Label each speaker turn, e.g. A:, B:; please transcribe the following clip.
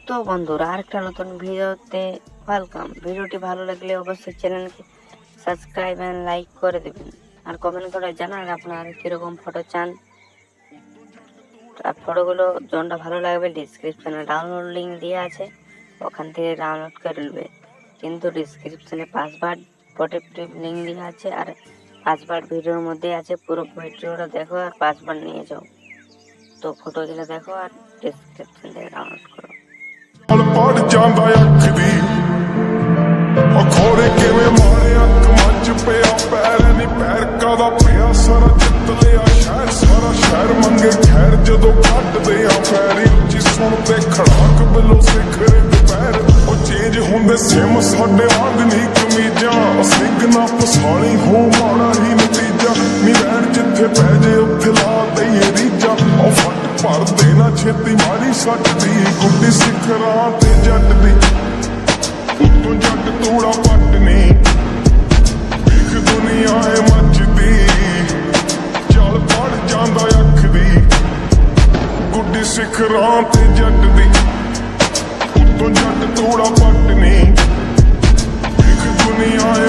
A: তো বন্ধুরা আরেকটা নতুন ভিডিওতে ওয়েলকাম। ভিডিওটি ভালো লাগলে অবশ্যই চ্যানেলকে সাবস্ক্রাইব এন্ড লাইক করে দেবেন, আর কমেন্ট করে জানান আপনারা কিরকম ফটো চান। আর ফটোগুলো যতটা ভালো লাগবে ডিসক্রিপশনে ডাউনলোড লিঙ্ক দেওয়া আছে, ওখান থেকে ডাউনলোড করে নেবে। কিন্তু ডিসক্রিপশনে 5বার প্রোটেক্টিভ লিঙ্ক দেওয়া আছে, আর 5বার ভিডিওর মধ্যে আছে। পুরো ভিডিওটা দেখো আর 5বার নিয়ে যাও। তো ফটোগুলো দেখো আর ডিসক্রিপশন থেকে ডাউনলোড করো।
B: ਪੜ ਜਾਂਦਾ ਅੱਖ ਦੀ ਅਖੋਰੇ ਕਿਵੇਂ ਮਾਰੇ ਅੱਖ ਮੱਚ ਪਿਆ ਪੈਰ ਨਹੀਂ ਪੈਰ ਕਾਦਾ ਪਿਆ ਸਾਰਾ ਜਿੱਤ ਲਿਆ ਸਾਰਾ ਸ਼ਹਿਰ ਮੰਗੇ ਖੈਰ ਜਦੋਂ ਕੱਢਦੇ ਆ ਪੈਰੀ ਉੱਚੀ ਸੁਣਦੇ ਖੜਾਕ ਬਿੱਲੋ ਸਿਖਰੇ ਦੁਪਹਿਰ ਉਹ ਚੇਂਜ ਹੁੰਦੇ ਸਿਮ ਸਾਡੇ ਵਾਂਗ ਨਹੀਂ ਕਮੀਜ਼ਾਂ ਸਿੰਘ ਨਾ ਫਸਾਲੀ ਹੋ ਮਾੜਾ ਹੀ ਨਤੀਜਾ ਨੀ ਰਹਿਣ ਜਿੱਥੇ ਪੈ ਜੇ ਉੱਥੇ ਲਾ ਦਈਏ ਰੀਜਾ ਉਹ ਫੱਟ ਭਰ ਦੇਣਾ ਛੇਤੀ ਮਾਰੀ ਸੱਟ ਦੀ ਗੁੱਡੀ ਸਿਖਰਾਂ ਤੇ ਜੱਟ ਦੀ ਉੱਤੋਂ ਜੱਟ ਤੂੜਾ ਪੱਟ ਨੀ ਵੇਖ ਦੁਨੀਆ ਏ ਮੱਚਦੀ ਚੱਲ ਪੜ ਜਾਂਦਾ ਅੱਖ ਦੀ ਗੁੱਡੀ ਸਿਖਰਾਂ ਤੇ ਜੱਟ ਦੀ ਉੱਤੋਂ ਜੱਟ ਤੂੜਾ ਪੱਟ ਨੀ ਵੇਖ ਦੁਨੀਆ ਏ